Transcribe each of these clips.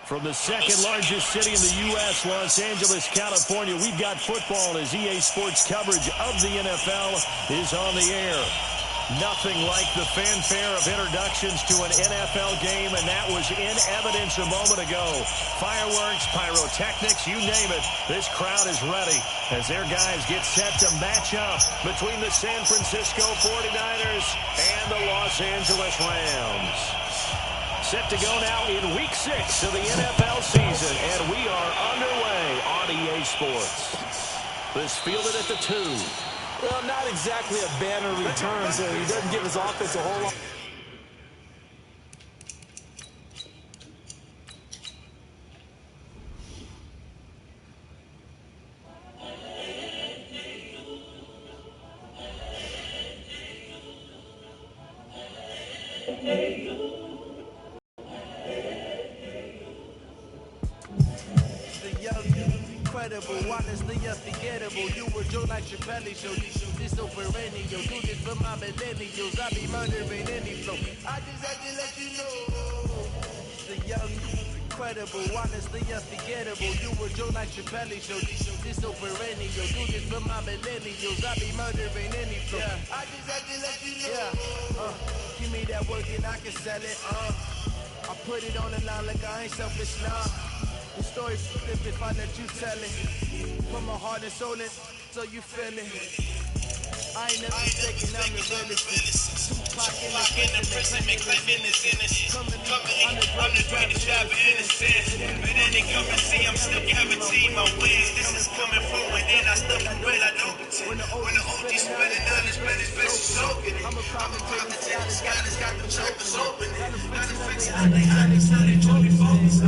From the second largest city in the U.S., Los Angeles, California, we've got football as EA Sports coverage of the NFL is on the air. Nothing like the fanfare of introductions to an NFL game, and that was in evidence a moment ago. Fireworks, pyrotechnics, you name it. This crowd is ready as their guys get set to match up between the San Francisco 49ers and the Los Angeles Rams. Set to go now in Week 6 of the NFL season, and we are underway on EA Sports. This fielded at the 2. Well, not exactly a banner return, so he doesn't give his offense a whole lot. Honestly unforgettable. You were Joe like Chappelle show. This so perennial. Do this for my millennials. I be murdering any flow. I just had to let you know. The young, incredible, honestly unforgettable. You were Joe like Chappelle show. This so perennial. Do this for my millennials. I be murdering any flow. I just had to let you know. Give me that work and I can sell it. I put it on the line like I ain't selfish now. The story's flip if I let you tell it. Put my heart and soul in, so you feel it. I ain't never mistaken, I'm the realest. Tupac in the prison, make claiming innocence. I'm the greatest rapper innocent. But then they come and see, I'm still guaranteed my wins. This is coming from within, I stuff the bread, I don't pretend. When the OG spreading out his bread, his best is opening. I'm a commentator, Scotty's got the chokers opening. Not the fix, I they totally focused.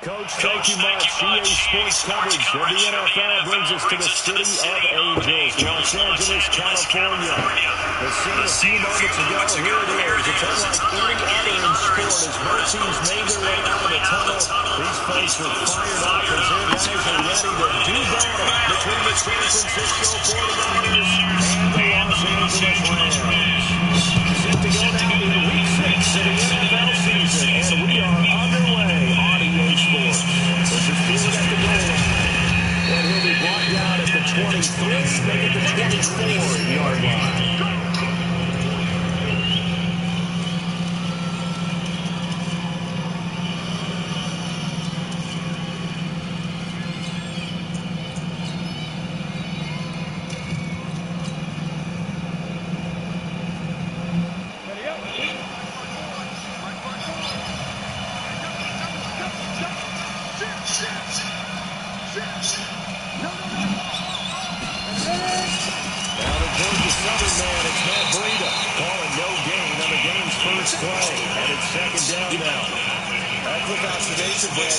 Coach, thank you much. EA Sports coverage of the NFL brings us to the city of Angels, Los Angeles, California. The scene a few moments ago, here it is. It's unlike any other in sport as both teams made their way out of the tunnel. These folks are fired up as their guys are ready to do battle between the San Francisco 49ers and the Los Angeles Rams. Set to go now in Week 6 of the NFL season, and we are underway on EA Sports. This is fielded at the goal line, and he'll be brought down at the 23, maybe the 24-yard line.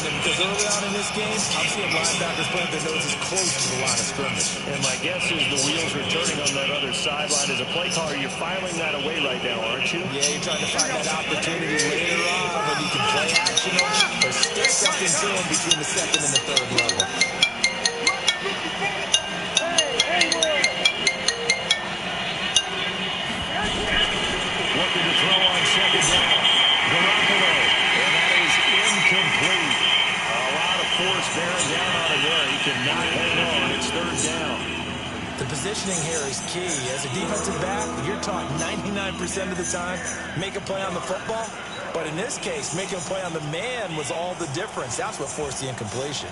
Because early on in this game, I'm seeing linebackers putting their noses close to the line of scrimmage. And my guess is the wheels are turning on that other sideline. As a play caller, you're filing that away right now, aren't you? Yeah, you're trying to find that opportunity later on when you can play action or stick something to them between the second and the third level. Looking to throw on second down. Garoppolo. And that is incomplete. A lot of force bearing down on him there. He cannot hang on. It's third down. The positioning here is key. As a defensive back, you're taught 99% of the time, make a play on the football. But in this case, making a play on the man was all the difference. That's what forced the incompletion.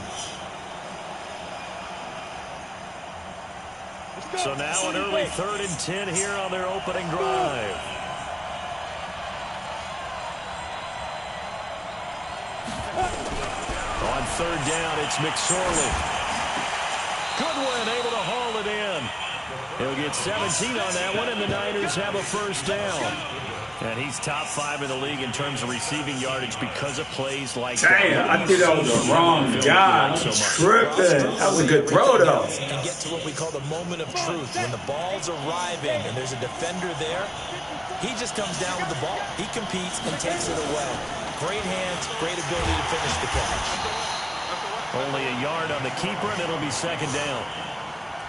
So now an early 3rd and 10 here on their opening drive. On third down, it's McSorley. Goodwin able to haul it in. He'll get 17 on that one, and the Niners have a first down. And he's top 5 in the league in terms of receiving yardage because of plays like that. Damn, I think that was the wrong guy. I'm tripping. That was a good throw, though. And get to what we call the moment of truth. When the ball's arriving and there's a defender there, he just comes down with the ball. He competes and takes it away. Great hands, great ability to finish the catch. Only a yard on the keeper, and it'll be second down.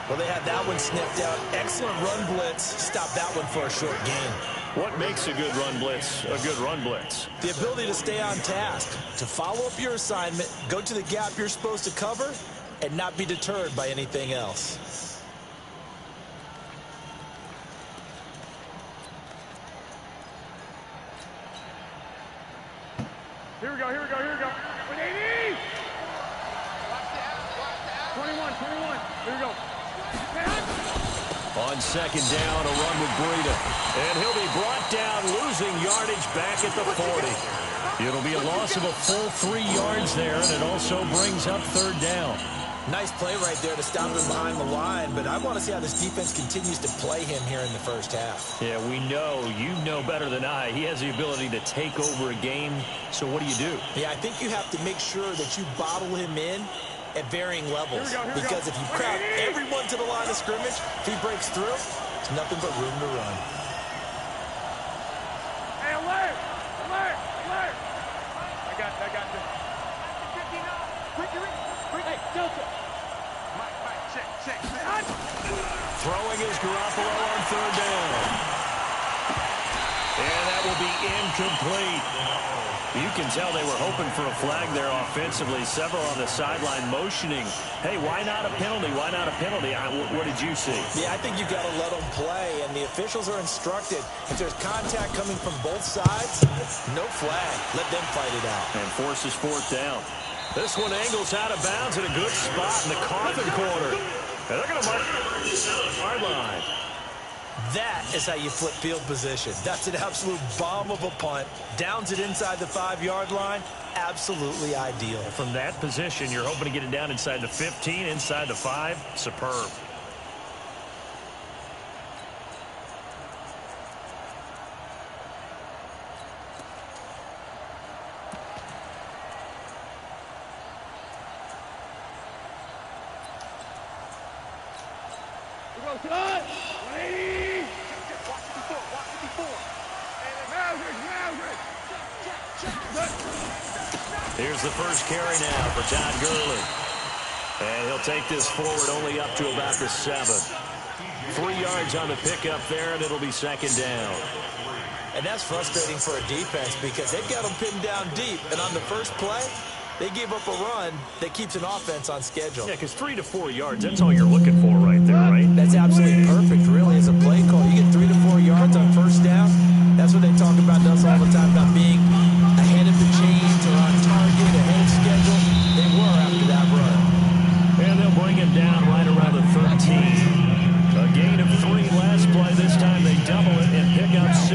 Well, they had that one sniffed out. Excellent run blitz. Stop that one for a short gain. What makes a good run blitz a good run blitz? The ability to stay on task, to follow up your assignment, go to the gap you're supposed to cover, and not be deterred by anything else. Here we go. 180! 21. Here we go. On second down, a run with Breida. And he'll be brought down, losing yardage back at the 40. It'll be a loss of a full 3 yards there, and it also brings up third down. Nice play right there to stop him behind the line, but I want to see how this defense continues to play him here in the first half. Yeah, you know better than I. He has the ability to take over a game, so what do? Yeah, I think you have to make sure that you bottle him in at varying levels. Because if you crowd everyone to the line of scrimmage, if he breaks through, it's nothing but room to run. Hey, alert! I got this. 59. Quick. Hey, Delta. Mike, check. Throwing is Garoppolo on third down. And that will be incomplete. You can tell they were hoping for a flag there offensively. Several on the sideline motioning, hey, why not a penalty? What did you see? Yeah, I think you've got to let them play, and the officials are instructed. If there's contact coming from both sides, no flag. Let them fight it out. And forces fourth down. This one angles out of bounds at a good spot in the coffin corner. And they're going to mark the hard line. That is how you flip field position. That's an absolute bomb of a punt. Downs it inside the 5-yard line. Absolutely ideal. From that position, you're hoping to get it down inside the 15, inside the 5. Superb. Here's the first carry now for Todd Gurley. And he'll take this forward only up to about the 7. 3 yards on the pickup there, and it'll be second down. And that's frustrating for a defense because they've got them pinned down deep. And on the first play, they gave up a run that keeps an offense on schedule. Yeah, because 3 to 4 yards, that's all you're looking for right there, right? That's absolutely perfect, really, as a play call. You get 3 to 4 yards on first down. That's what they talk about us all the time, about being ahead of the chains or on target, ahead of schedule. They were after that run. And they'll bring him down right around the 13. A gain of 3 last play. This time they double it and pick up 6.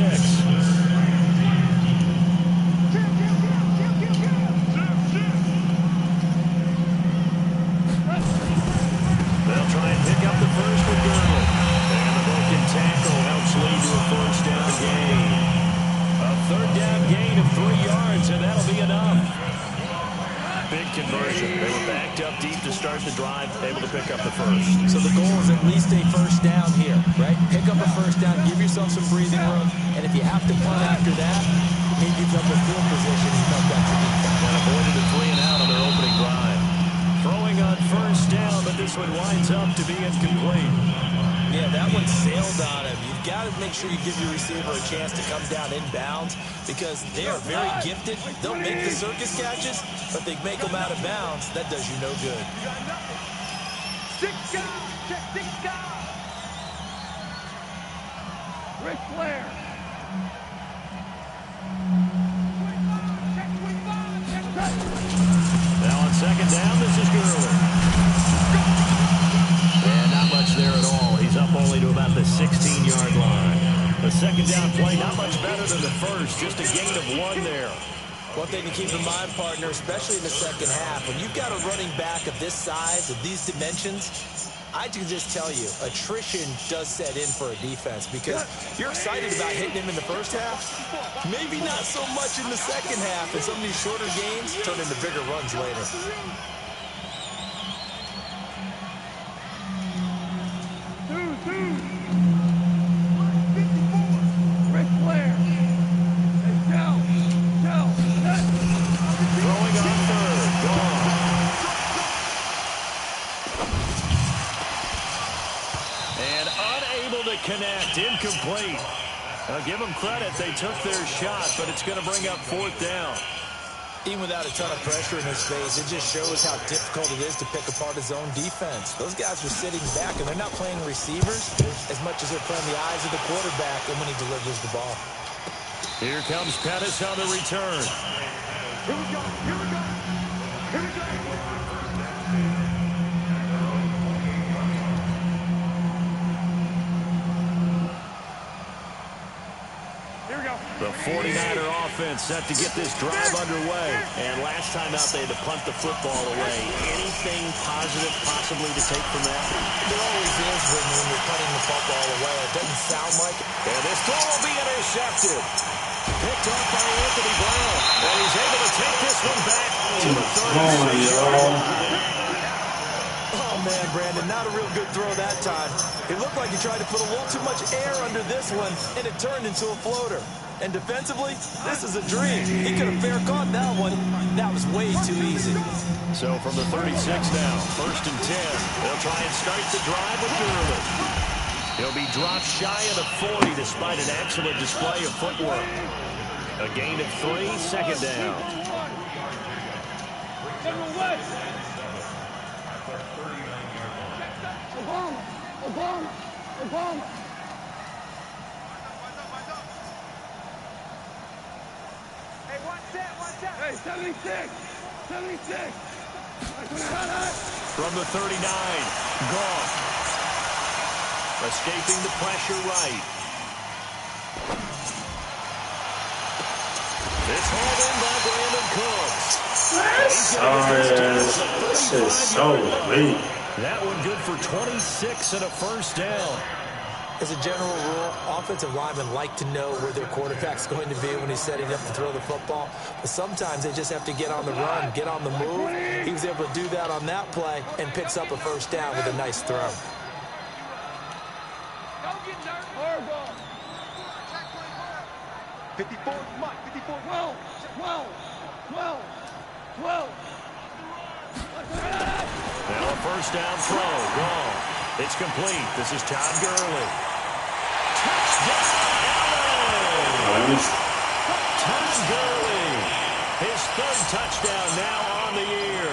They'll try and pick up the first with Gurley. And the broken tackle helps lead to a first down gain. A third down gain of 3 yards, and that'll be enough. Big conversion. They were backed up deep to start the drive, able to pick up the first. So the goal is at least a first down here, right? Pick up a first down, give yourself some breathing room, and if you have to punt after that, he gives up a field position and comes back to defense. And avoided a 3 and out on their opening drive. Throwing on first down, but this one winds up to be incomplete. Yeah, that one sailed on him. You've got to make sure you give your receiver a chance to come down inbounds because they are very gifted. They'll make the circus catches, but they make them out of bounds. That does you no good. 6 guys. Check 6 guys. Ric Flair. Now on second down, this is Gurley. And not much there at all. He's up only to about the 16-yard line. The second down play, not much better than the first. Just a gain of 1 there. One thing to keep in mind, partner, especially in the second half, when you've got a running back of this size, of these dimensions, I can just tell you, attrition does set in for a defense because you're excited about hitting him in the first half. Maybe not so much in the second half, and some of these shorter gains turn into bigger runs later. Ric Flair. Hey, tell. Throwing on third. Gone. And unable to connect. Incomplete. I'll give them credit. They took their shot, but it's going to bring up fourth down. Even without a ton of pressure in his face, it just shows how difficult it is to pick apart his own defense. Those guys are sitting back, and they're not playing receivers as much as they're playing the eyes of the quarterback and when he delivers the ball. Here comes Pettis on the return. Here we go. The 49er offense set to get this drive underway. And last time out, they had to punt the football away. Anything positive possibly to take from that? There always is when you're punting the football away. It doesn't sound like it. And this throw will be intercepted. Picked off by Anthony Brown. And he's able to take this one back to the 36-yard line. Oh, man, Brandon, not a real good throw that time. It looked like he tried to put a little too much air under this one, and it turned into a floater. And defensively, this is a dream. He could have fair caught that one. That was way too easy. So from the 36 now, 1st and 10. They'll try and start the drive with Gurley. He'll be dropped shy of the 40 despite an excellent display of footwork. A gain of 3, 2nd down. Obama. Hey, watch that. Hey, 76. From the 39, gone. Escaping the pressure right. It's hauled in by Brandon Cooks. This is so late. That one good for 26 and a 1st down. As a general rule, offensive linemen like to know where their quarterback's going to be when he's setting up to throw the football. But sometimes they just have to get on the run, get on the move. He was able to do that on that play and picks up a 1st down with a nice throw. Don't get nervous. 54, Mike, 54. 12. Now a 1st down throw, gone. It's complete. This is Todd Gurley. Touchdown! Todd Gurley, his 3rd touchdown now on the year.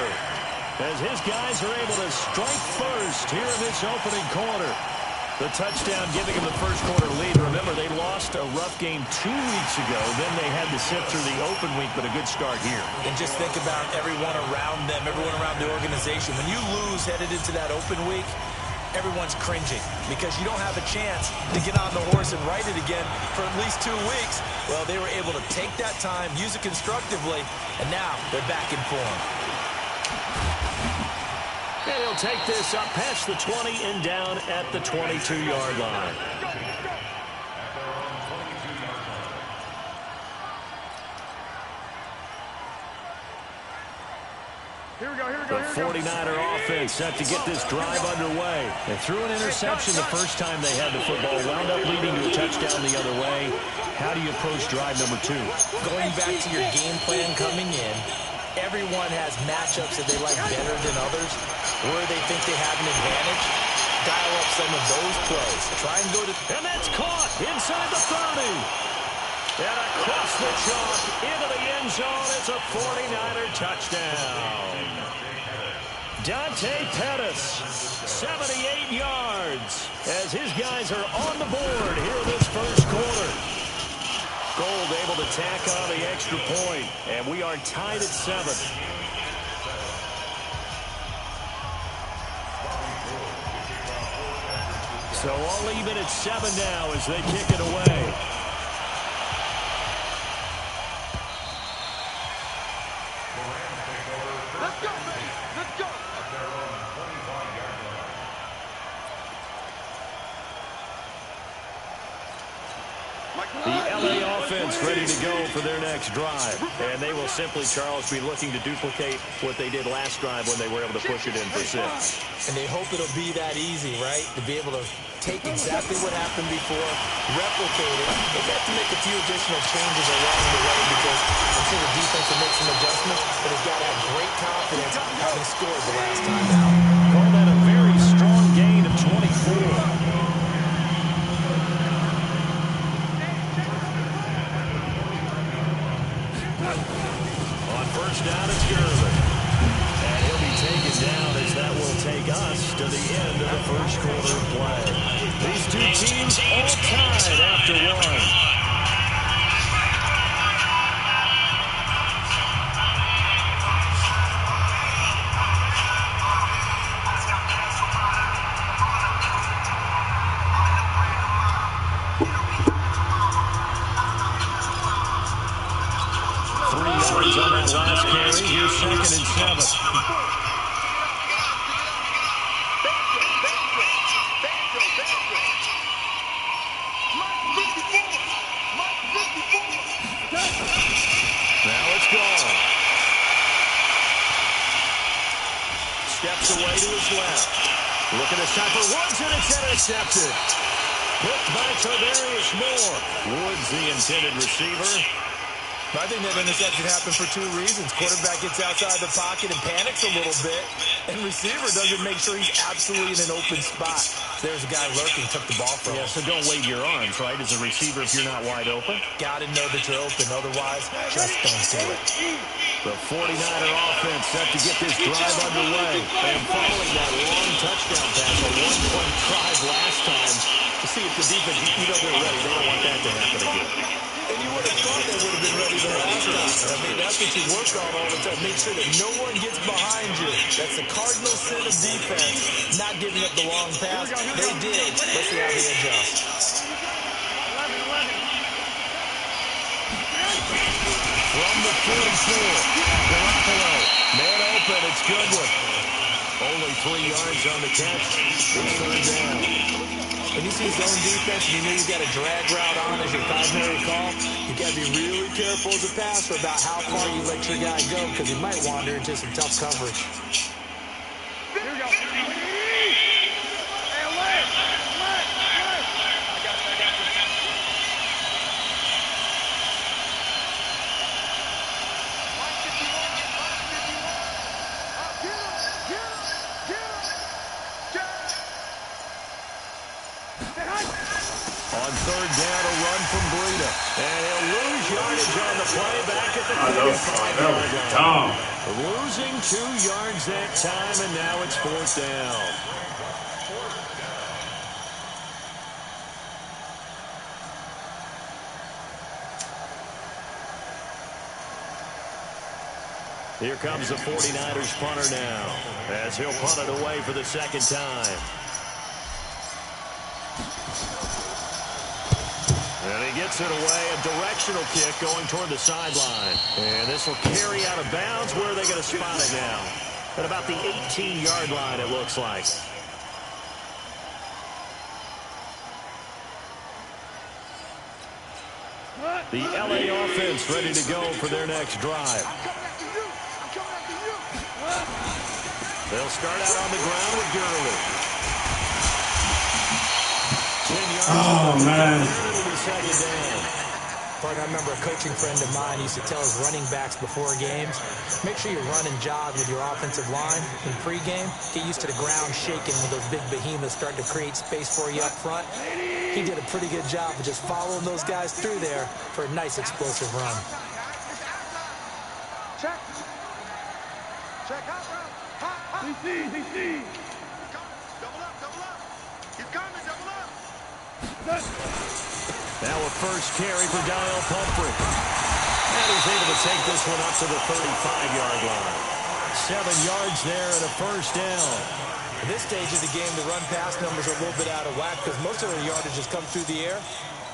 As his guys are able to strike first here in this opening quarter. The touchdown giving him the 1st quarter lead. Remember, they lost a rough game 2 weeks ago. Then they had to sit through the open week, but a good start here. And just think about everyone around them, everyone around the organization. When you lose headed into that open week, everyone's cringing because you don't have a chance to get on the horse and ride it again for at least 2 weeks. Well, they were able to take that time, use it constructively, and now they're back in form. And he'll take this up past the 20 and down at the 22-yard line. The 49er offense set to get this drive underway. They threw an interception the first time they had the football, wound up leading to a touchdown the other way. How do you approach drive number 2? Going back to your game plan coming in, everyone has matchups that they like better than others, where they think they have an advantage. Dial up some of those plays. Try and go to... And that's caught inside the 30. And across the chalk into the end zone. It's a 49er touchdown. Dante Pettis, 78 yards, as his guys are on the board here in this 1st quarter. Gold able to tack on the extra point, and we are tied at 7. So all even at 7 now as they kick it away. go for their next drive. And they will simply, Charles, be looking to duplicate what they did last drive when they were able to push it in for 6. And they hope it'll be that easy, right? To be able to take exactly what happened before, replicate it. They got to make a few additional changes along the way because I'm sure the defense will make some adjustments, but they've got to have great confidence having scored the last time out. Call that a very strong gain of 24. On first down, it's Gurley. And he'll be taken down as that will take us to the end of the first quarter of play. These two teams all tied after 1. On that last carry, here's 2nd and 7. Now it's gone. Steps away to his left. Looking this time for Woods, and it's intercepted. Picked by Tavarius Moore. Woods, the intended receiver. I think that interception happened for 2 reasons. Quarterback gets outside the pocket and panics a little bit, and receiver doesn't make sure he's absolutely in an open spot. There's a guy lurking, took the ball from him. Yeah, so don't wave your arms, right, as a receiver if you're not wide open. Got to know that you're open, otherwise, just don't do it. The 49er offense set to get this drive underway. And following that long touchdown pass, a 1-play drive last time, to see if the defense, they're ready. They don't want that to happen again. And you would have thought they would have been ready the last time. I mean, that's what you work on all the time. Make sure that no one gets behind you. That's the cardinal sin of defense, not giving up the long pass. They did. Let's see how they adjust. From the 44, Garoppolo. Man open, it's Goodwin. Only 3 yards on the catch. It's 3rd down. When you see zone defense and you know you've got a drag route on as your primary call, you've got to be really careful as a passer about how far you let your guy go because he might wander into some tough coverage. Here we go. Hey, away. I got you. On 3rd down, a run from Breida. And he'll lose yardage on the play back at the 45-yard line. Losing 2 yards that time, and now it's 4th down. Here comes the 49ers punter now, as he'll punt it away for the 2nd time. And he gets it away, a directional kick going toward the sideline. And this will carry out of bounds. Where are they going to spot it now? At about the 18-yard line, it looks like. The LA offense ready to go for their next drive. They'll start out on the ground with Gurley. 10 yards. Oh, man. Clark, I remember a coaching friend of mine used to tell his running backs before games, make sure you run and jog with your offensive line in pregame. Get used to the ground shaking when those big behemoths start to create space for you up front. He did a pretty good job of just following those guys through there for a nice explosive run. Check. Check out, bro. DC. Double up. He's coming, double up. Now a first carry for Daniel Pumphrey. And he's able to take this one up to the 35-yard line. 7 yards there and a first down. At this stage of the game, the run-pass numbers are a little bit out of whack because most of their yardage has come through the air.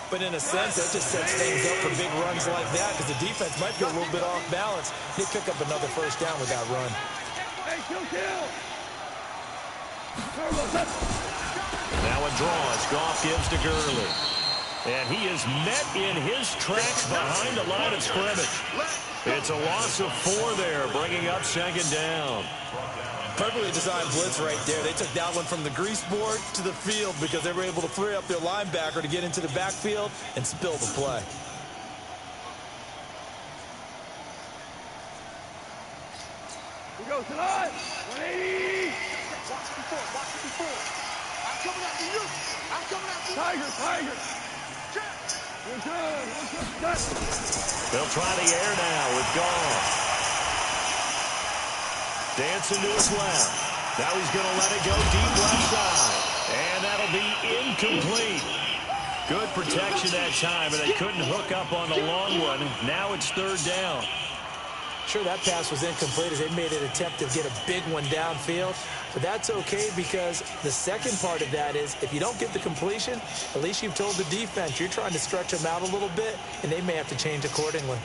But in a sense, that just sets things up for big runs like that because the defense might be a little bit off balance. They pick up another first down with that run. Hey, kill. Now a draw as Goff gives to Gurley. And he is met in his tracks behind the line of scrimmage. It's a loss of 4 there, bringing up second down. Perfectly designed blitz right there. They took that one from the grease board to the field because they were able to free up their linebacker to get into the backfield and spill the play. We go tonight. 180. Watch it before. Watch it before. I'm coming after you. I'm coming after you. Tiger, Tiger. They'll try the air now with Goff. Dancing to his left. Now he's going to let it go deep left side. And that'll be incomplete. Good protection that time, and they couldn't hook up on the long one. Now it's third down. Sure, that pass was incomplete as they made an attempt to get a big one downfield. But that's okay because the second part of that is if you don't get the completion, at least you've told the defense you're trying to stretch them out a little bit, and they may have to change accordingly.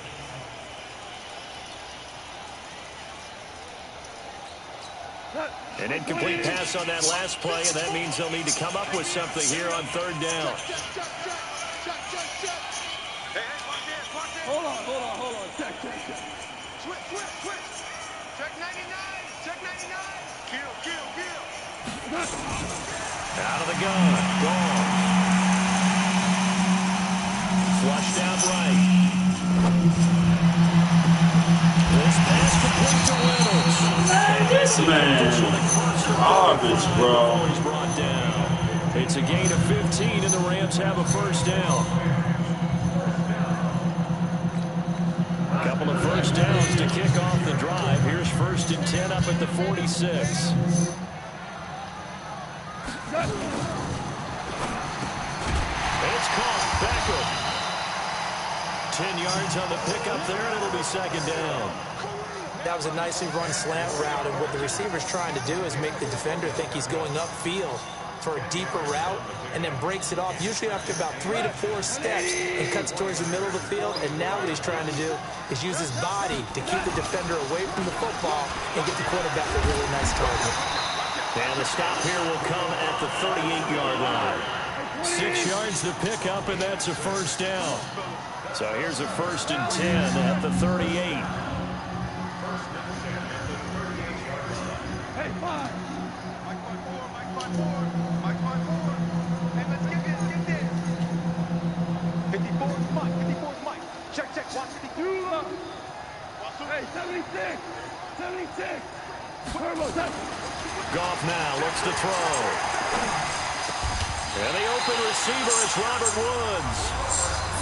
An incomplete pass on that last play, and that means they'll need to come up with something here on third down. Hold on. Check. Switch. Check 99. Kill. Out of the gun. Gone. Flushed out right. This pass complete to Reynolds. This man, garbage, bro. He's brought down. It's a gain of 15, and the Rams have a first down. A couple of first downs to kick off the drive. Here's 1st and 10 up at the 46. It's caught. Beckham. 10 yards on the pickup there, and it'll be second down. That was a nicely run slant route, and what the receiver's trying to do is make the defender think he's going upfield for a deeper route and then breaks it off, usually after about 3 to 4 steps, and cuts towards the middle of the field. And now what he's trying to do is use his body to keep the defender away from the football and get the quarterback a really nice target. And the stop here will come at the 38-yard line. 6 yards to pick up, and that's a first down. So here's a 1st and 10 at the 38. Hey, 5. Mike 5-4. Hey, let's get this. 54 is Mike. Check. Watch 52. Hey, 76. Turbo, Goff now looks to throw. And the open receiver, it's Robert Woods.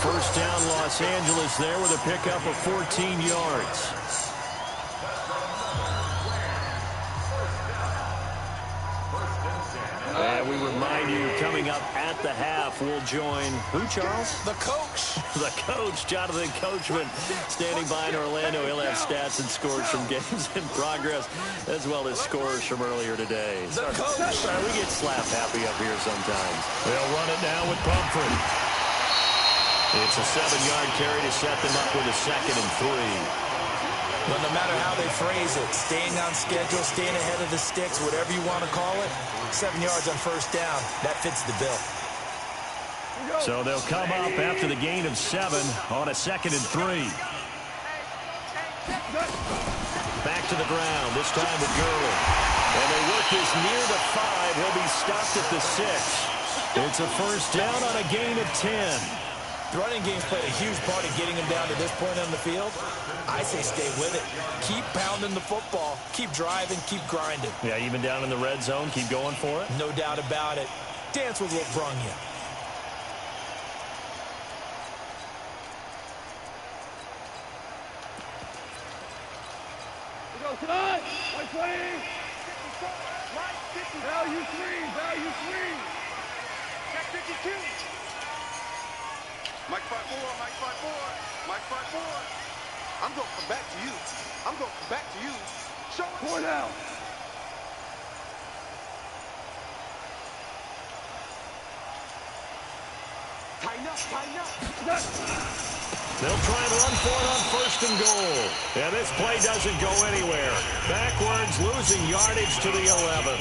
First down, Los Angeles there with a pickup of 14 yards. And we remind you, coming up at the half, we'll join who, Charles? The coach. The coach, Jonathan Coachman, standing by in Orlando. He'll have stats and scores from games in progress, as well as scores from earlier today. The coach. Sorry, we get slap happy up here sometimes. They'll run it now with Pumphrey. It's a 7-yard carry to set them up with a 2nd and 3. Well, no matter how they phrase it, staying on schedule, staying ahead of the sticks, whatever you want to call it, 7 yards on first down, that fits the bill. So they'll come up after the gain of 7 on a 2nd and 3. Back to the ground, this time with Gurley. And they work this near the 5. He'll be stopped at the 6. It's a first down on a gain of 10. The running game's played a huge part in getting him down to this point on the field. I say stay with it. Keep pounding the football. Keep driving. Keep grinding. Yeah, even down in the red zone, keep going for it. No doubt about it. Dance with what brung you. We go tonight. White 20. Value 3. Check 52. Mike 5-4. I'm going to come back to you. Show it. 4 down. Tighten up. They'll try and run for it on 1st and goal. And this play doesn't go anywhere. Backwards, losing yardage to the 11.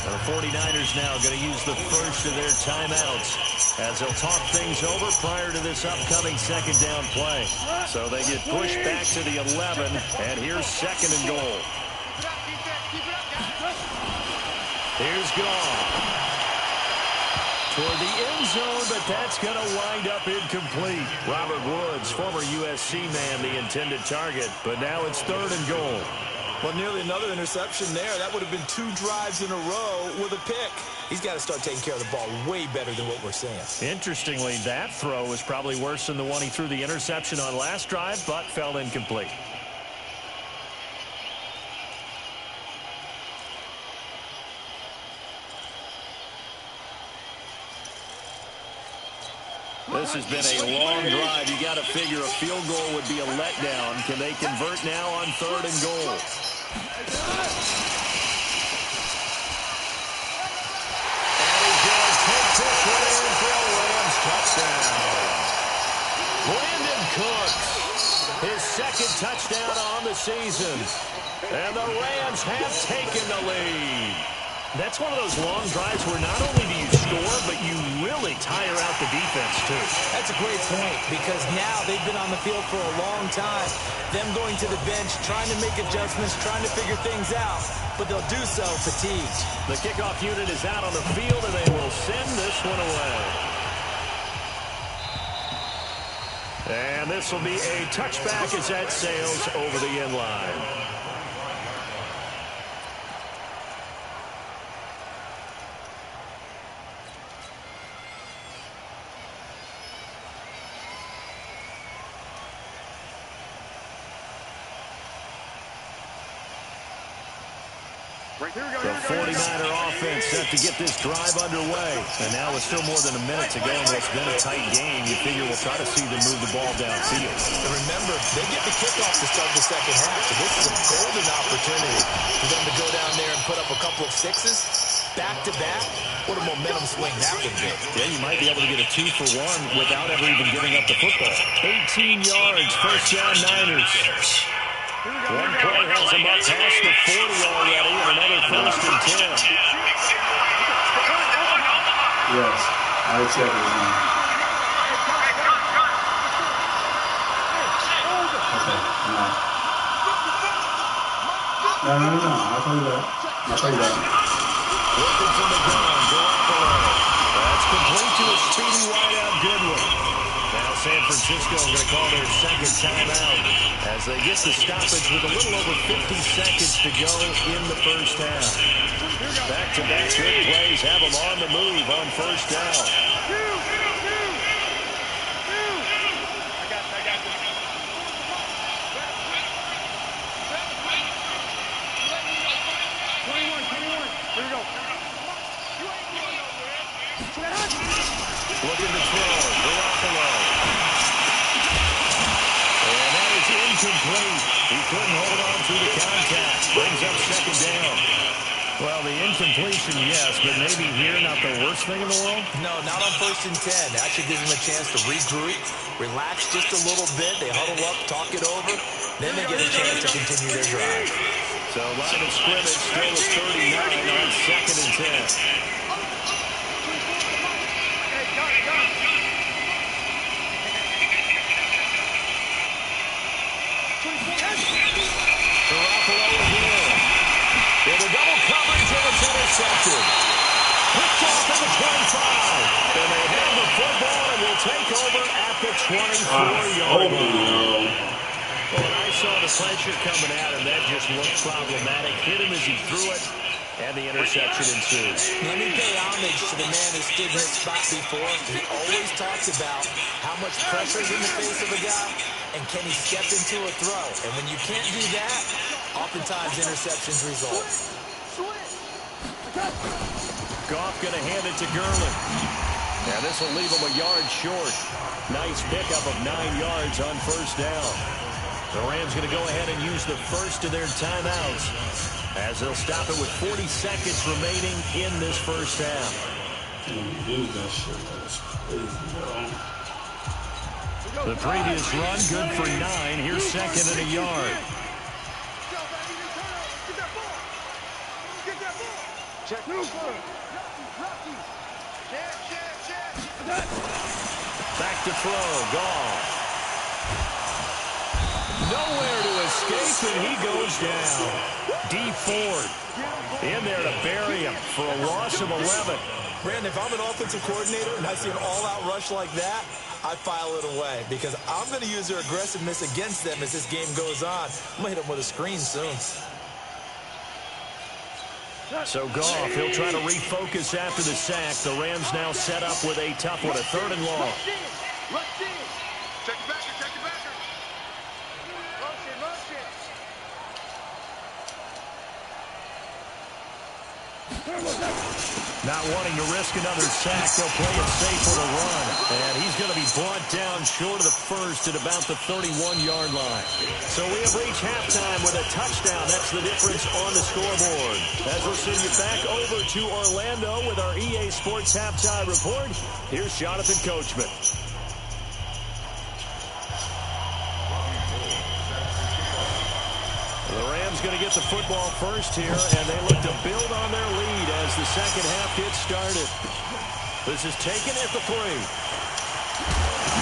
The 49ers now going to use the first of their timeouts as they'll talk things over prior to this upcoming second down play. So they get pushed back to the 11, and here's second and goal. Here's Goff toward the end zone, but that's going to wind up incomplete. Robert Woods, former USC man, the intended target, but now it's third and goal. Well, nearly another interception there. That would have been 2 drives in a row with a pick. He's got to start taking care of the ball way better than what we're seeing. Interestingly, that throw was probably worse than the one he threw the interception on last drive, but fell incomplete. This has been a long drive. You got to figure a field goal would be a letdown. Can they convert now on third and goal? And he's going to take this one in for a Rams touchdown. Brandon Cooks, his second touchdown on the season. And the Rams have taken the lead. That's one of those long drives where not only do you score, but you really tire out the defense, too. That's a great point, because now they've been on the field for a long time. Them going to the bench, trying to make adjustments, trying to figure things out, but they'll do so fatigued. The kickoff unit is out on the field, and they will send this one away. And this will be a touchback as that sails over the end line. The 49er offense set to get this drive underway. And now with still more than a minute to go in what's been a tight game, you figure we'll try to see them move the ball downfield. And remember, they get the kickoff to start the second half. So this is a golden opportunity for them to go down there and put up a couple of sixes back-to-back. What a momentum swing that would be. Yeah, you might be able to get a 2-for-1 without ever even giving up the football. 18 yards, first down Niners. One play has them up past the 40 already, and another first and 10. Yes, I check it now. Okay, no. I'll tell you that. Working from the ground, Garoppolo. That's complete to a speedy wideout Goodwin. Now San Francisco is going to call their second timeout as they get the stoppage with a little over 50 seconds to go in the first half. Back-to-back good plays have them on the move on first down. Looking to throw, Garoppolo. And that is incomplete. He couldn't hold on through the contact. Brings up second down. Well, the incompletion, yes, but maybe here not the worst thing in the world? No, not on first and 10. Actually gives them a chance to regroup, relax just a little bit. They huddle up, talk it over. Then they get a chance to continue their drive. So line of scrimmage still is 39 on second and 10. Garoppolo again. With a double coverage, and it's intercepted. Picked off at the 25. And they have the football and will take over at the 24-yard line. When I saw the pressure coming at him, that just looked problematic. Hit him as he threw it, and the interception ensues. Let me pay homage to the man who stood in his spot before. He always talks about how much pressure is in the face of a guy, and can he step into a throw? And when you can't do that, oftentimes interceptions result. Goff going to hand it to Gurley. Now this will leave him a yard short. Nice pickup of 9 yards on first down. The Rams going to go ahead and use the first of their timeouts as they'll stop it with 40 seconds remaining in this first half. The previous run, good for 9. Here's second and a yard. Check. Lucky. Check. Back to throw. Gone. Nowhere to escape, and he goes down. D. Ford in there to bury him for a loss of 11. Brandon, if I'm an offensive coordinator and I see an all-out rush like that, I file it away because I'm going to use their aggressiveness against them as this game goes on. I'm going to hit them with a screen soon. So Goff, he'll try to refocus after the sack. The Rams now set up with a tough one, a 3rd and long. Rush in. Check your backer. Rush it. Not wanting to risk another sack, they'll play it safe for the run. And he's going to be brought down short of the first at about the 31-yard line. So we have reached halftime with a touchdown. That's the difference on the scoreboard. As we'll send you back over to Orlando with our EA Sports Halftime Report, here's Jonathan Coachman. The Rams going to get the football first here, and they look to build on their lead as the second half gets started. This is taken at the 3.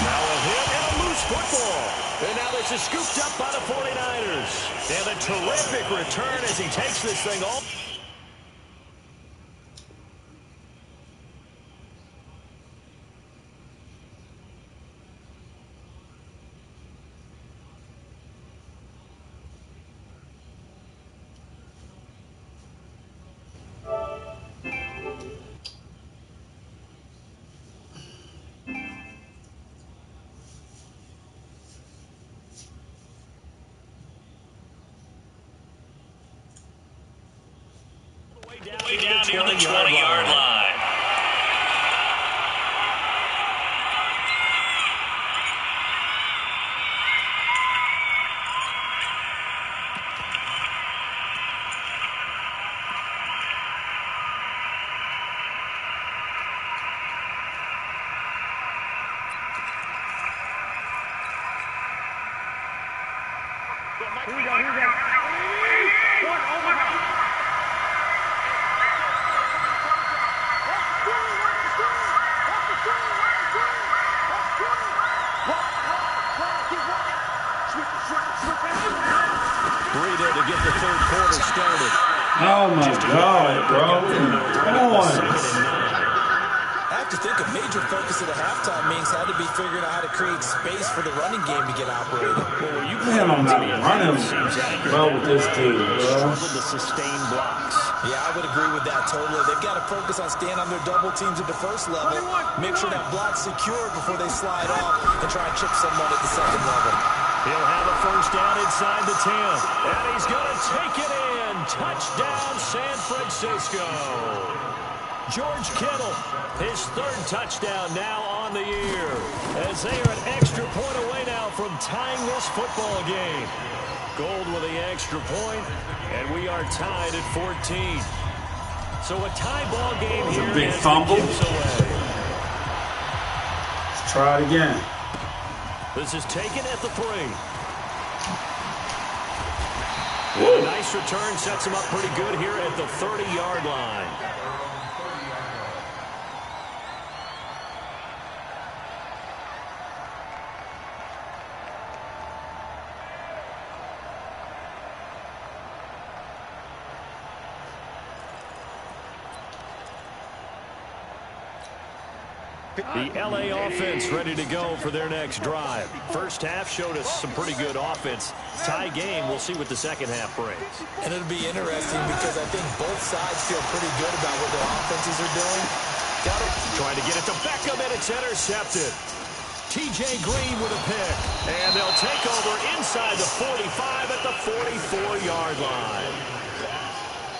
Now a hit and a loose football. And now this is scooped up by the 49ers. And a terrific return as he takes this thing off. Way down near the 20-yard line. Here we go. Breida to get the 3rd quarter started. Oh, my God, bro. Come on. I have to think a major focus of the halftime means had to be figuring out how to create space for the running game to get operated. Man, I'm not running well with this dude, bro. To sustain blocks. Yeah, I would agree with that totally. They've got to focus on staying on their double teams at the first level, make sure that block's secure before they slide off and try and chip someone at the second level. He'll have a first down inside the 10. And he's going to take it in. Touchdown, San Francisco. George Kittle, his 3rd touchdown now on the year. As they are an extra point away now from tying this football game. Gold with the extra point, and we are tied at 14. So a tie ball game here. A big fumble. Let's try it again. This is taken at the 3. And a nice return sets him up pretty good here at the 30-yard line. The LA offense ready to go for their next drive. First half showed us some pretty good offense. Tie game, we'll see what the second half brings. And it'll be interesting because I think both sides feel pretty good about what their offenses are doing. Got it. Trying to get it to Beckham, and it's intercepted. T.J. Green with a pick. And they'll take over inside the 45 at the 44-yard line.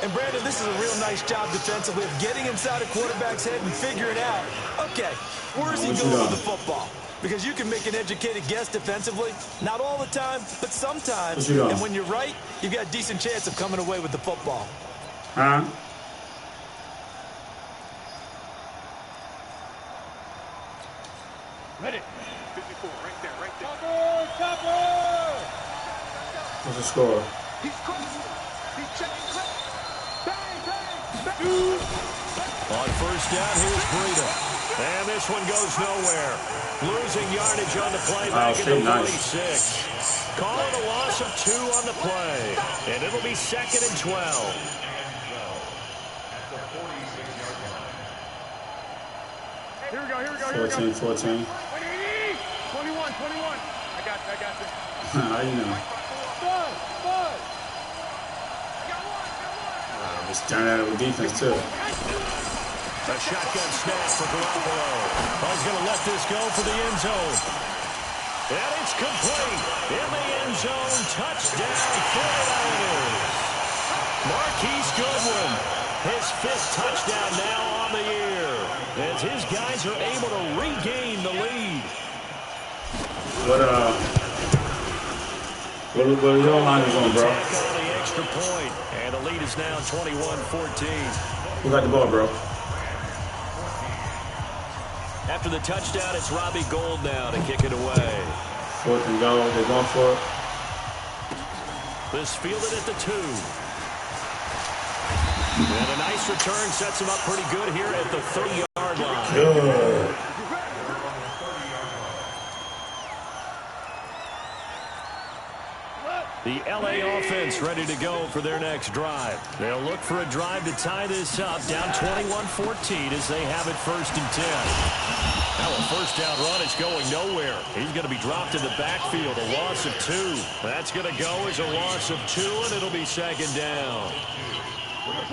And, Brandon, this is a real nice job defensively of getting inside a quarterback's head and figuring out, okay, where's he going with the football? Because you can make an educated guess defensively. Not all the time, but sometimes. And when you're right, you've got a decent chance of coming away with the football. Huh? Ready. 54, right there. Cover! What's the score? He's close. He's checking close. Bang, bang. On first down, here's Breida. And this one goes nowhere. Losing yardage on the play back at the 46. Call it a loss of 2 on the play. And it'll be 2nd and 12. Here we go, here we go, here we go. 14. 21. I got you. How you know? Bud. Just turn out of the defense, too. A shotgun snap for Garoppolo. He's going to let this go for the end zone. And it's complete. In the end zone, touchdown, 49ers. Marquise Goodwin, his 5th touchdown now on the year, as his guys are able to regain the lead. What are your liners on, bro? Attack on the extra point, and the lead is now 21-14. Who got the ball, bro? After the touchdown, it's Robbie Gould now to kick it away. 4th and goal. They're going for it. This fielded at the 2. And a nice return sets him up pretty good here at the 30-yard line. Good. The L.A. offense ready to go for their next drive. They'll look for a drive to tie this up, down 21-14 as they have it 1st and 10. Now a first down run is going nowhere. He's going to be dropped in the backfield, a loss of 2. That's going to go as a loss of 2, and it'll be 2nd down.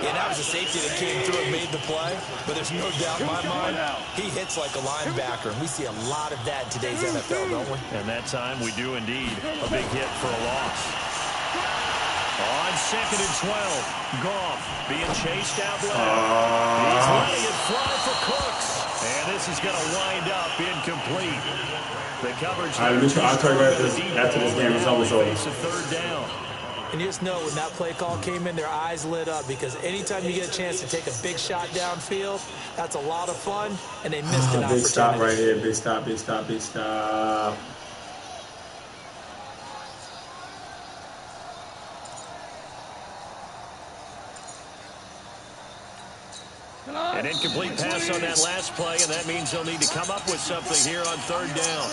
Yeah, that was a safety that came through and made the play, but there's no doubt in my mind, he hits like a linebacker, and we see a lot of that in today's NFL, don't we? And that time we do indeed. A big hit for a loss. On 2nd and 12, Goff being chased out left. He's letting it fly for Cooks, and this is going to wind up incomplete. The coverage. All right, I'll tell you after this game is almost over. Face a 3rd down. And you just know when that play call came in, their eyes lit up because anytime you get a chance to take a big shot downfield, that's a lot of fun, and they missed an opportunity. Big stop right here. Big stop. An incomplete pass on that last play, and that means they'll need to come up with something here on 3rd down.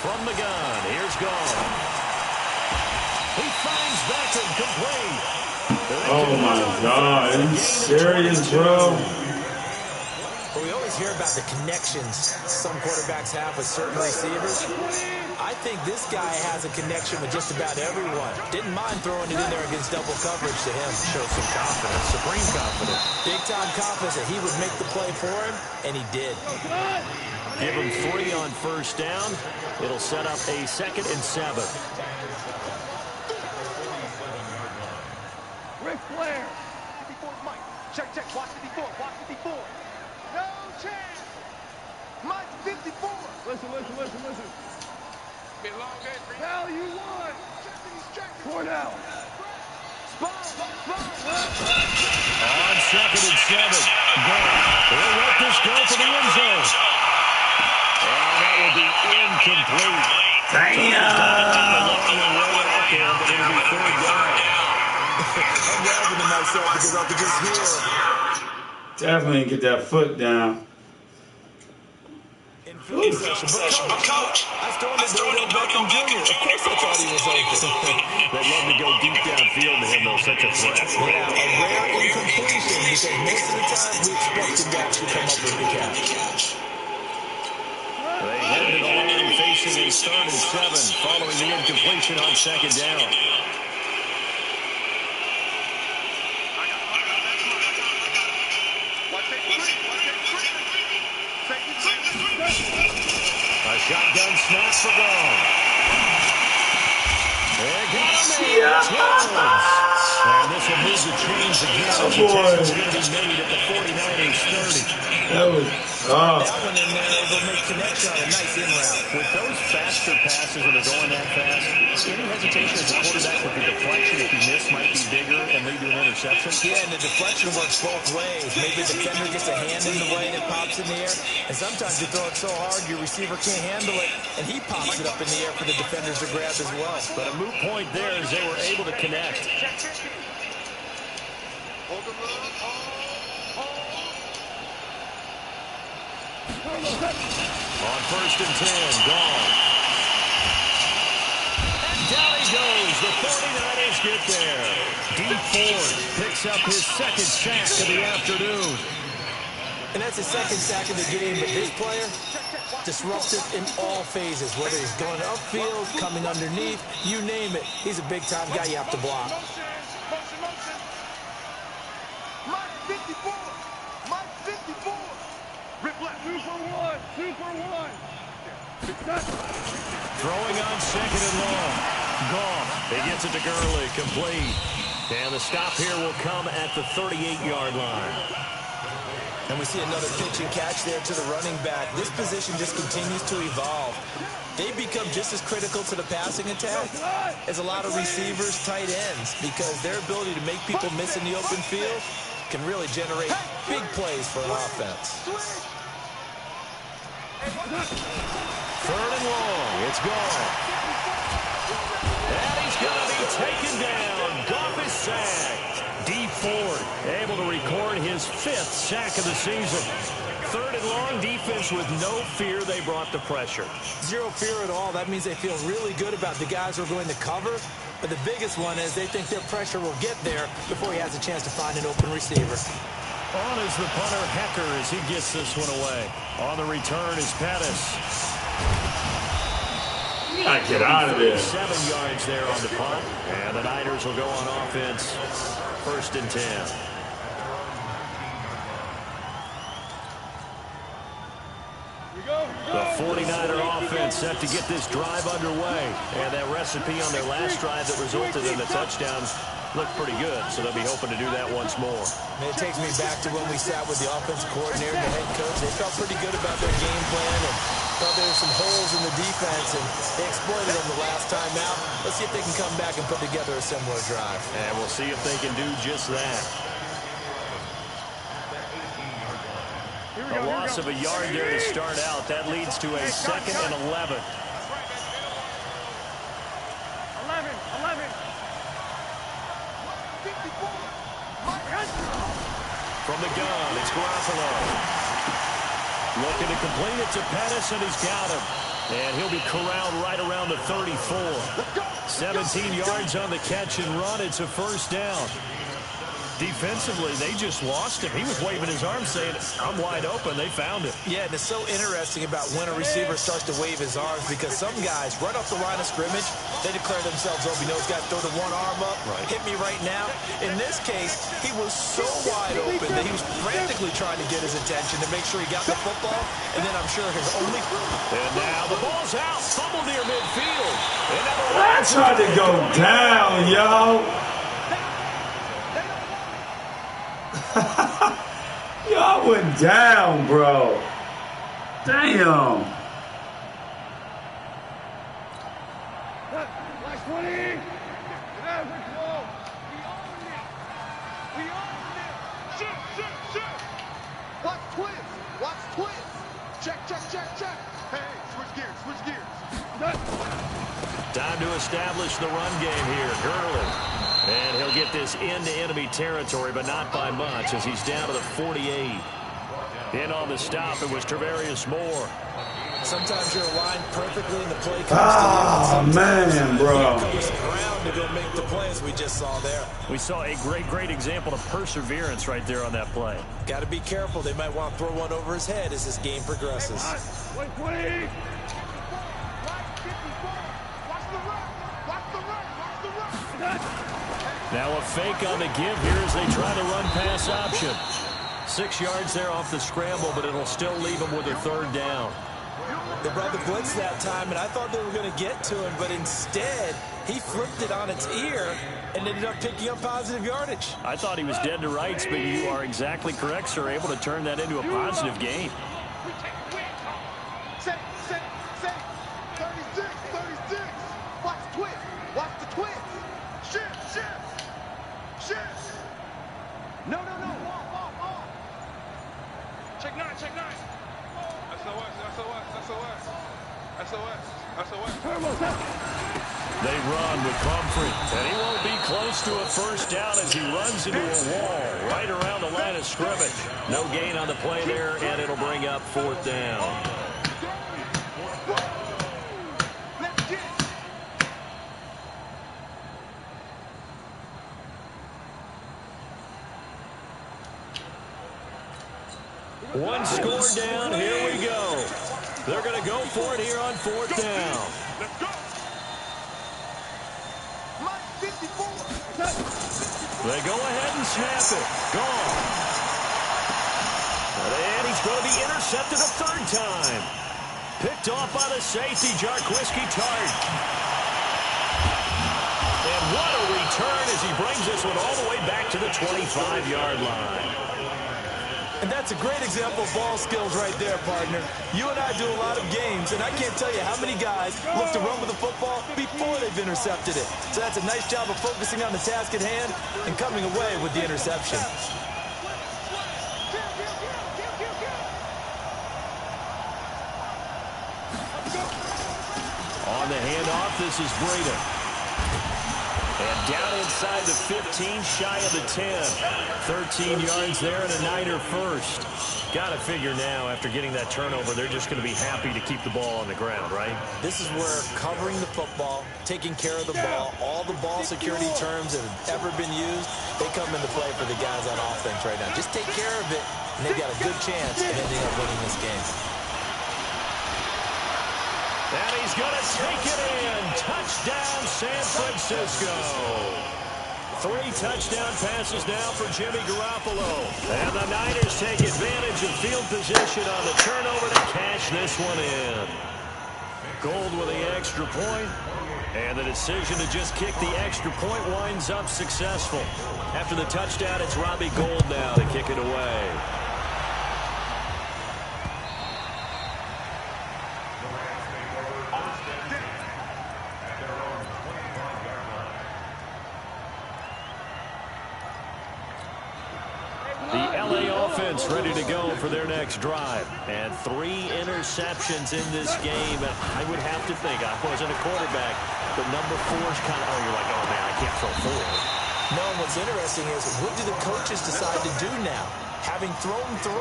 From the gun, here's Goff. He finds Beckham complete. Oh my God, are you serious, bro? But we always hear about the connections some quarterbacks have with certain receivers. I think this guy has a connection with just about everyone. Didn't mind throwing it in there against double coverage to him. Show some confidence, supreme confidence. Big-time confidence that he would make the play for him, and he did. Give him 3 on 1st down. It'll set up a 2nd and 7. Ric Flair. 54's Mike. Check. Watch 54. No chance. Mike 54. Listen. Been a long day for you. Hell, you won. Cornell. Spot. On 2nd and 7. They'll let this go for the end zone. And that will be incomplete. I'm laughing to myself because I could just hear. Definitely get that foot down. But coach, I started Beckham Jr. Of course I thought he was open. They'd love to go deep downfield to him, though. Such a threat. Yeah, a rare incompletion because most of the time we expect him to actually come up with the catch. They headed it along facing a 3rd and 7 following the incompletion on 2nd down. A shotgun snap for Goff. They got him in. And this will move the chains again. It's going to be made at the 49ers 30. That was That one in there, they'll make connection on a nice in route. With those faster passes that are going that fast, any hesitation as a quarterback with the deflection if you miss might be bigger, and can lead to an interception. Yeah, and the deflection works both ways. Maybe the defender gets a hand in the way and it pops in the air. And sometimes you throw it so hard your receiver can't handle it, and he pops it up in the air for the defenders to grab as well. But a moot point there as they were able to connect. On 1st and 10, gone. And down he goes. The 49ers get there. Dee Ford picks up his second sack of the afternoon. And that's his second sack of the game, but this player, disruptive in all phases, whether he's going upfield, coming underneath, you name it. He's a big-time guy you have to block. Mike 54. Mike 54. Rip left. 2 for 1. 2 for 1. Throwing on 2nd and long. Gone. He gets it to Gurley. Complete. And the stop here will come at the 38-yard line. And we see another pitch and catch there to the running back. This position just continues to evolve. They become just as critical to the passing attack as a lot of receivers, tight ends, because their ability to make people miss in the open field can really generate big plays for an offense. 3rd and long. It's gone. And he's going to be taken down. Goff is sacked. Dee Ford able to record his 5th sack of the season. 3rd and long, defense with no fear. They brought the pressure. Zero fear at all. That means they feel really good about the guys who are going to cover. But the biggest one is they think their pressure will get there before he has a chance to find an open receiver. On is the punter, Hecker, as he gets this one away. On the return is Pettis. Gotta get out of there. 7 yards there on the punt. And the Niners will go on offense. 1st and 10. The 49er offense set to get this drive underway. And that recipe on their last drive that resulted in the touchdown looked pretty good, so they'll be hoping to do that once more. And it takes me back to when we sat with the offensive coordinator and the head coach. They felt pretty good about their game plan and thought there were some holes in the defense, and they exploited them the last time out. Let's see if they can come back and put together a similar drive. And we'll see if they can do just that. A loss of a yard there to start out. That leads to a 2nd and 11. 11. From the gun, it's Garoppolo. Looking to complete it to Pettis, and he's got him. And he'll be corralled right around the 34. 17 yards on the catch and run. It's a 1st down. Defensively, they just lost him. He was waving his arms saying, I'm wide open. They found it. Yeah, and it's so interesting about when a receiver starts to wave his arms, because some guys, right off the line of scrimmage, they declare themselves open. You know, he's got to throw the one arm up, hit me right now. In this case, he was so wide open that he was frantically trying to get his attention to make sure he got the football, and then I'm sure his only... And now the ball's out. Fumble near midfield. I tried to go down, yo. Yo, I went down, bro. Damn. Like 20. Get out of the ball. We owned it. Shoot. Watch twist. Check. Hey, switch gears. Time to establish the run game here. Gurley. And he'll get this into enemy territory, but not by much, as he's down to the 48. In on the stop, it was Travarius Moore. Sometimes you're aligned perfectly in the play comes Ah, man, bro. covers the ground to go make the plays we just saw there. We saw a great example of perseverance right there on that play. Got to be careful. They might want to throw one over his head as this game progresses. Like 20. Now a fake on the give here as they try to run pass option. 6 yards there off the scramble, but it'll still leave him with a 3rd down. They brought the blitz that time, and I thought they were going to get to him, but instead, he flipped it on its ear and ended up picking up positive yardage. I thought he was dead to rights, but you are exactly correct, sir. Able to turn that into a positive gain. Set. 36. Watch the twist. Shift. They run with Pumphrey, and he won't be close to a first down as he runs into a wall right around the line of scrimmage. No gain on the play there, and it'll bring up 4th down. One score down, here we go. They're going to go for it here on 4th down. They go ahead and snap it. Gone. And he's going to be intercepted a 3rd time. Picked off by the safety, Jarquiski Tart. And what a return as he brings this one all the way back to the 25-yard line. And that's a great example of ball skills right there, partner. You and I do a lot of games, and I can't tell you how many guys look to run with the football before they've intercepted it. So that's a nice job of focusing on the task at hand and coming away with the interception. On the handoff, this is Breda. And down inside the 15, shy of the 10. 13 yards there and a Niner first. Got to figure now, after getting that turnover, they're just going to be happy to keep the ball on the ground, right? This is where covering the football, taking care of the ball, all the ball security terms that have ever been used, they come into play for the guys on offense right now. Just take care of it, and they've got a good chance of ending up winning this game. And he's going to take it in. Touchdown, San Francisco. 3 touchdown passes now for Jimmy Garoppolo. And the Niners take advantage of field position on the turnover to cash this one in. Gold with the extra point. And the decision to just kick the extra point winds up successful. After the touchdown, it's Robbie Gould now to kick it away. Ready to go for their next drive. And 3 interceptions in this game. And I would have to think, I wasn't a quarterback, but number 4's kind of, you're like, oh, man, I can't throw 4. No, what's interesting is, what do the coaches decide to do now? Having thrown 3,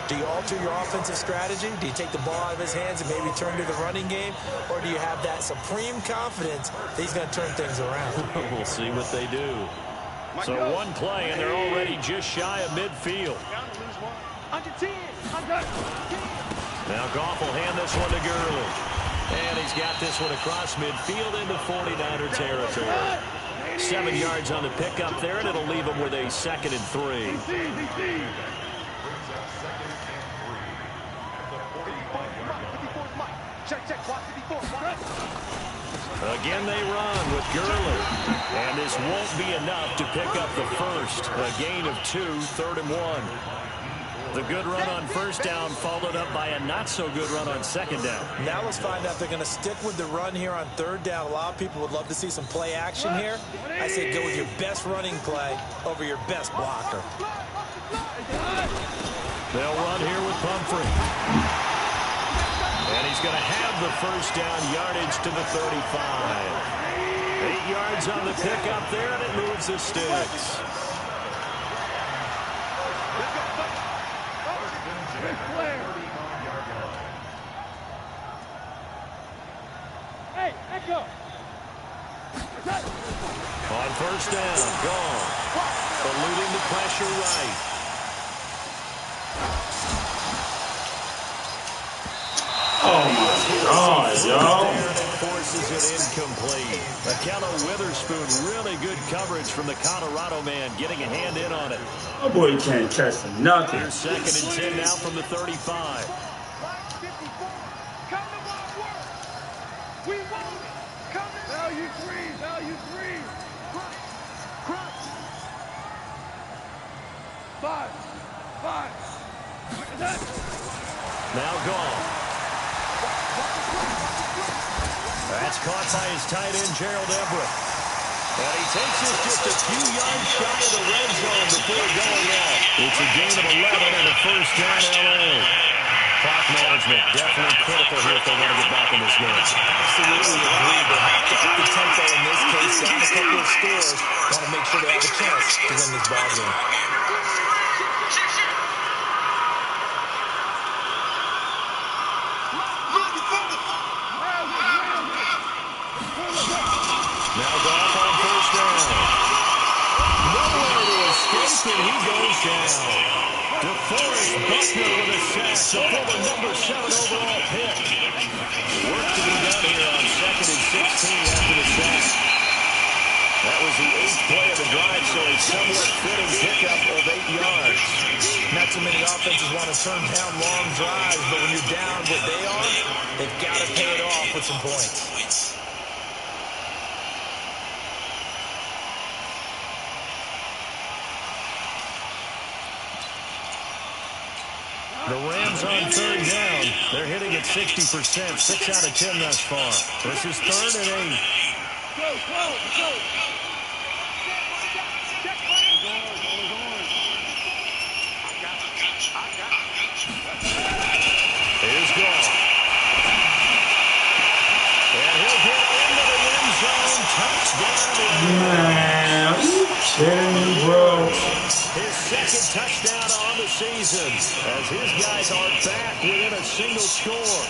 do you alter your offensive strategy? Do you take the ball out of his hands and maybe turn to the running game? Or do you have that supreme confidence that he's going to turn things around? We'll see what they do. So 1 play, and they're already just shy of midfield. Now Goff will hand this one to Gurley. And he's got this one across midfield into 49er territory. 7 yards on the pickup there, and it'll leave him with a 2nd and 3. Again, they run with Gurley. And this won't be enough to pick up the first. A gain of 2, 3rd and 1. The good run on first down followed up by a not-so-good run on 2nd down. Now let's find out if they're going to stick with the run here on 3rd down. A lot of people would love to see some play action here. I say go with your best running play over your best blocker. They'll run here with Pumphrey. And he's going to have the first down, yardage to the 35. 8 yards on the pickup there, and it moves the sticks. Hey, echo. On first down, gone. Eluding the pressure right. Oh my God, y'all. Forces it incomplete. Akello Witherspoon, really good coverage from the Colorado man, getting a hand in on it. My boy can't catch for nothing. Here's 2nd and 10 now from the 35. Value three. Five. Now gone. That's caught by his tight end, Gerald Everett. And he takes this just a few yards shy of the red zone before going out. It's a gain of 11 and a first down, LA. Clock management, definitely critical here if they want to get back in this game. Absolutely agree. They have to up the tempo in this case, down a couple of scores. Want to make sure they have a chance to win this ball game. Now Goff on first down. Nowhere to escape, and he goes down. DeForest Buckner with a sack, the former number 7 overall pick. Work to be done here on 2nd and 16 after the sack. That was the 8th play of the drive, so a somewhat fitting pickup of 8 yards. Not too many offenses want to turn down long drives, but when you're down what they are, they've got to pay it off with some points. The Rams on 3rd down. They're hitting at 60%, 6 out of 10 thus far. This is 3rd and 8. Here's Goff. And he'll get into the end zone. Touchdown. Man, are you kidding me, bro? His 2nd touchdown on the season as his guys are back within a single score.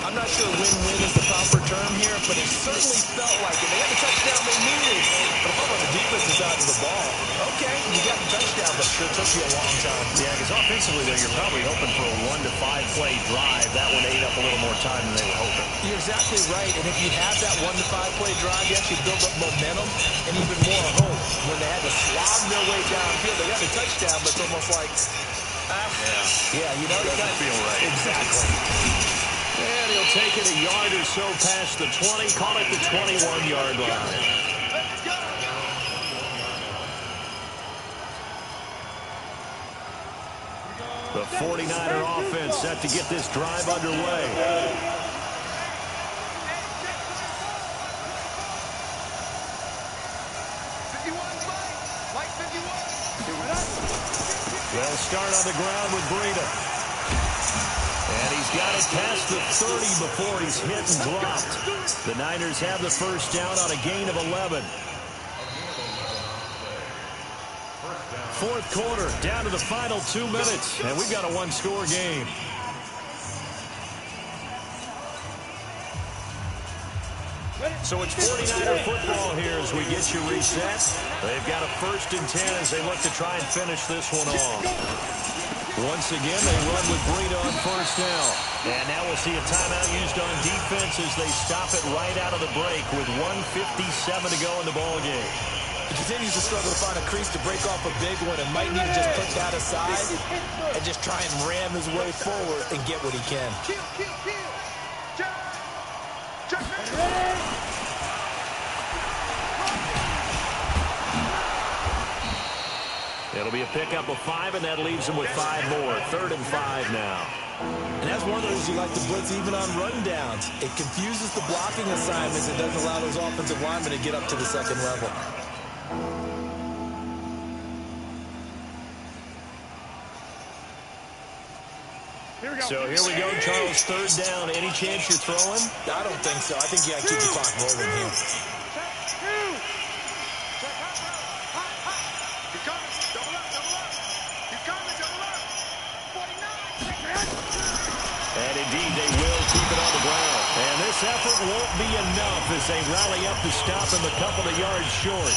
I'm not sure win-win is the proper term here, but it certainly felt like it. They had the touchdown they needed. But how about the defensive side of the ball? Okay, you got the touchdown, but sure took you a long time. Yeah, because offensively there, you're probably hoping for a 1 to 5 play drive. That one ate up a little more time than they were hoping. You're exactly right, and if you have that 1 to 5 play drive, you actually build up momentum and even more hope. When they had to slog their way downfield, they got the touchdown, but it's almost like, you know, Doesn't feel right. Exactly. And he'll take it a yard or so past the 20, call it the 21-yard line. The 49er offense set to get this drive underway. They'll start on the ground with Breida. And he's got it past the 30 before he's hit and dropped. The Niners have the first down on a gain of 11. 4th quarter, down to the final 2 minutes, and we've got a 1-score game. So it's 49er football here as we get you reset. They've got a 1st and 10 as they look to try and finish this one off. Once again, they run with Breida on first down. And now we'll see a timeout used on defense as they stop it right out of the break with 1:57 to go in the ballgame. He continues to struggle to find a crease to break off a big one and might need to just put that aside and just try and ram his way forward and get what he can. It'll be a pickup of 5, and that leaves them with 5 more. 3rd and 5 now. And that's one of those you like to blitz even on rundowns. It confuses the blocking assignments and doesn't allow those offensive linemen to get up to the 2nd level. So here we go, Charles, 3rd down. Any chance you're throwing? I don't think so. I think you got to keep the clock rolling here. And indeed, they will keep it on the ground. And this effort won't be enough as they rally up to stop him a couple of yards short.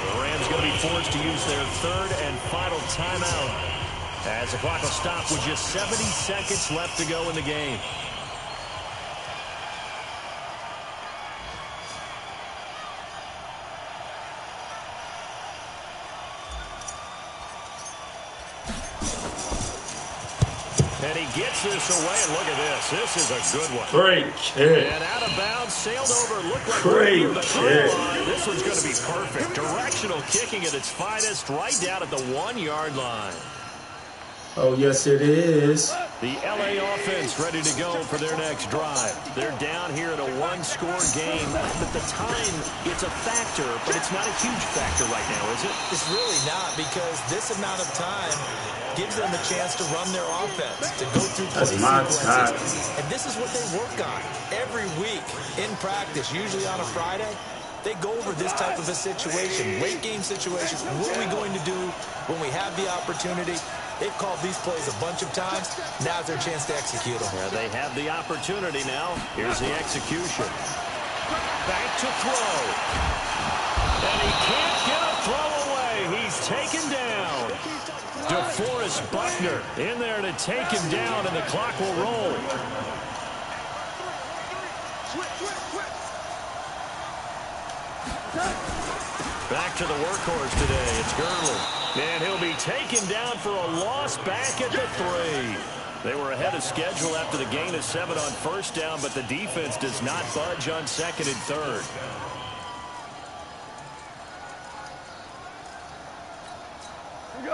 The Rams going to be forced to use their 3rd and final timeout as the clock will stop with just 70 seconds left to go in the game. And he gets this away, and look at this. This is a good one. Great kick. And out of bounds, sailed over, looked like Great the kick. This one's going to be perfect. Directional kicking at its finest, right down at the 1-yard line. Oh, yes, it is. The LA offense ready to go for their next drive. They're down here in a one-score game. But the time, it's a factor, but it's not a huge factor right now, is it? It's really not, because this amount of time gives them a chance to run their offense, to go through play sequences. And this is what they work on every week in practice, usually on a Friday. They go over this type of a situation, late game situations. What are we going to do when we have the opportunity? They've called these plays a bunch of times. Now's their chance to execute them. Yeah, they have the opportunity now. Here's the execution. Back to throw. And he can't get a throw away. He's taken down. DeForest Buckner in there to take him down, and the clock will roll. Back to the workhorse today. It's Gurley. And he'll be taken down for a loss back at the 3. They were ahead of schedule after the gain of 7 on first down, but the defense does not budge on 2nd and 3rd.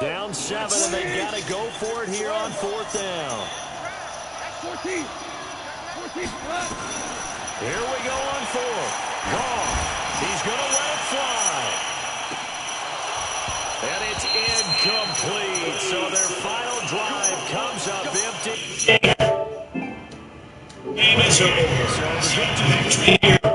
Down 7, and they've got to go for it here on 4th down. 14. Here we go on 4th. Gone. He's going to let it fly. And it's incomplete. So their final drive comes up empty. Game is over. So the victory